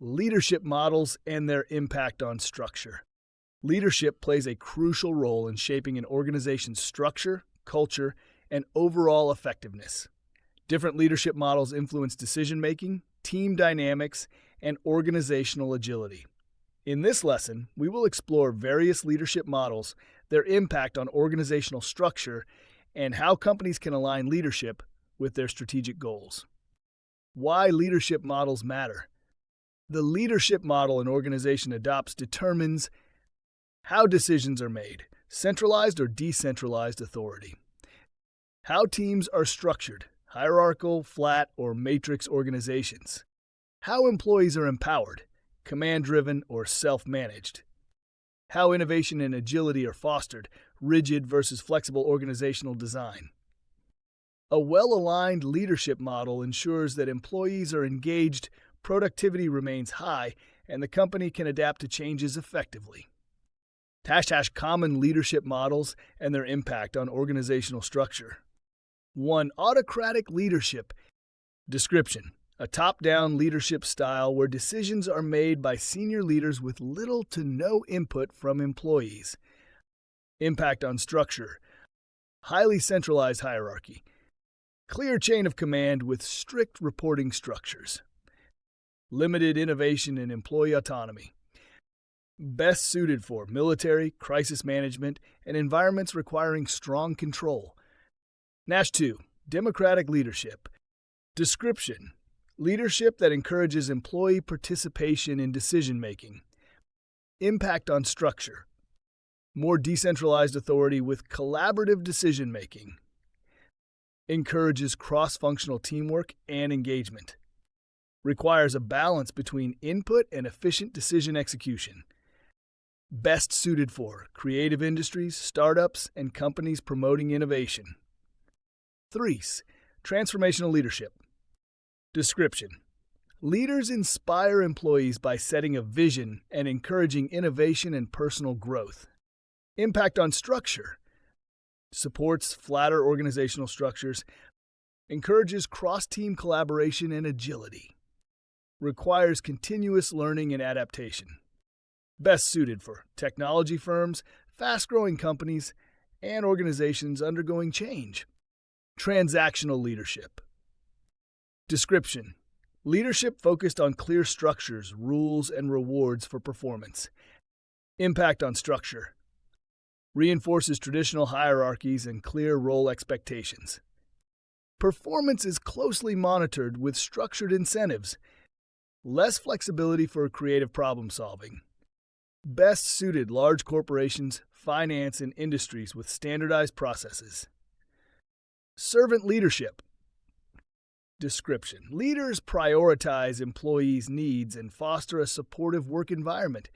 Leadership models and their impact on structure. Leadership plays a crucial role in shaping an organization's structure, culture, and overall effectiveness. Different leadership models influence decision-making, team dynamics, and organizational agility. In this lesson, we will explore various leadership models, their impact on organizational structure, and how companies can align leadership with their strategic goals. Why leadership models matter. The leadership model an organization adopts determines how decisions are made, centralized or decentralized authority, how teams are structured, hierarchical, flat, or matrix organizations, how employees are empowered, command-driven or self-managed, how innovation and agility are fostered, rigid versus flexible organizational design. A well-aligned leadership model ensures that employees are engaged, productivity remains high, and the company can adapt to changes effectively. Common leadership models and their impact on organizational structure. 1. Autocratic leadership. Description: a top-down leadership style where decisions are made by senior leaders with little to no input from employees. Impact on structure: highly centralized hierarchy, clear chain of command with strict reporting structures, limited innovation and employee autonomy. Best suited for military, crisis management, and environments requiring strong control. 2. Democratic leadership. Description: leadership that encourages employee participation in decision-making. Impact on structure: more decentralized authority with collaborative decision-making. Encourages cross-functional teamwork and engagement. Requires a balance between input and efficient decision execution. Best suited for creative industries, startups, and companies promoting innovation. 3. Transformational leadership. Description: leaders inspire employees by setting a vision and encouraging innovation and personal growth. Impact on structure: supports flatter organizational structures, encourages cross-team collaboration and agility. Requires continuous learning and adaptation. Best suited for technology firms, fast-growing companies, and organizations undergoing change. Transactional leadership. Description: leadership focused on clear structures, rules, and rewards for performance. Impact on structure: reinforces traditional hierarchies and clear role expectations. Performance is closely monitored with structured incentives. Less flexibility for creative problem-solving. Best suited large corporations, finance, and industries with standardized processes. Servant leadership. Description: leaders prioritize employees' needs and foster a supportive work environment.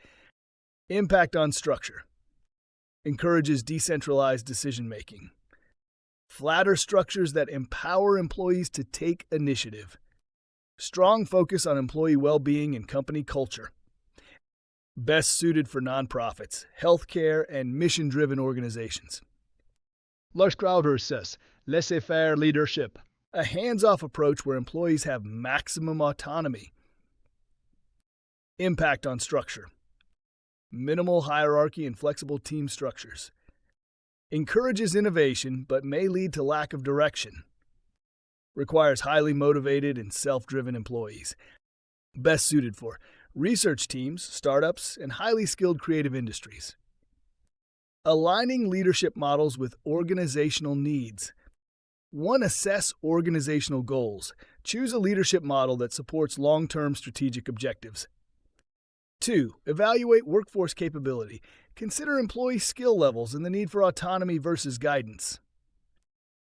Impact on structure: encourages decentralized decision-making. Flatter structures that empower employees to take initiative. Strong focus on employee well-being and company culture. Best suited for nonprofits, healthcare, and mission-driven organizations. Laissez-faire leadership. A hands-off approach where employees have maximum autonomy. Impact on structure: minimal hierarchy and flexible team structures. Encourages innovation but may lead to lack of direction. Requires highly motivated and self-driven employees. Best suited for research teams, startups, and highly skilled creative industries. Aligning leadership models with organizational needs. 1. Assess organizational goals. Choose a leadership model that supports long-term strategic objectives. 2. Evaluate workforce capability. Consider employee skill levels and the need for autonomy versus guidance.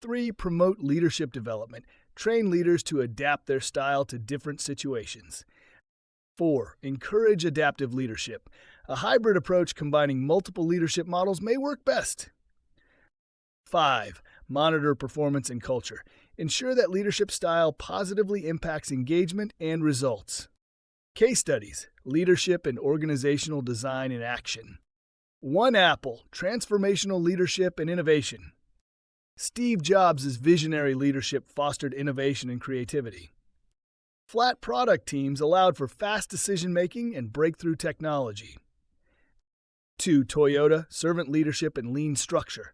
3. Promote leadership development. Train leaders to adapt their style to different situations. 4. Encourage adaptive leadership. A hybrid approach combining multiple leadership models may work best. 5. Monitor performance and culture. Ensure that leadership style positively impacts engagement and results. Case studies: leadership and organizational design in action. 1 Apple, transformational leadership and innovation. Steve Jobs' visionary leadership fostered innovation and creativity. Flat product teams allowed for fast decision-making and breakthrough technology. 2. Toyota, servant leadership and lean structure.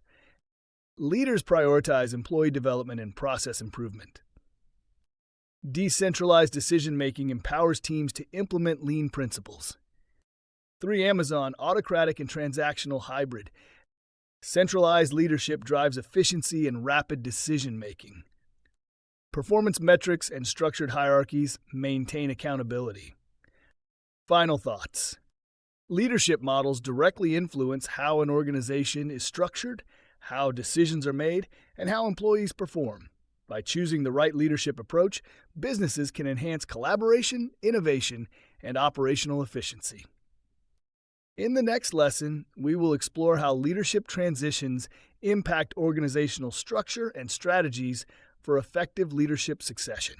Leaders prioritize employee development and process improvement. Decentralized decision-making empowers teams to implement lean principles. 3. Amazon, autocratic and transactional hybrid. Centralized leadership drives efficiency and rapid decision-making. Performance metrics and structured hierarchies maintain accountability. Final thoughts. Leadership models directly influence how an organization is structured, how decisions are made, and how employees perform. By choosing the right leadership approach, businesses can enhance collaboration, innovation, and operational efficiency. In the next lesson, we will explore how leadership transitions impact organizational structure and strategies for effective leadership succession.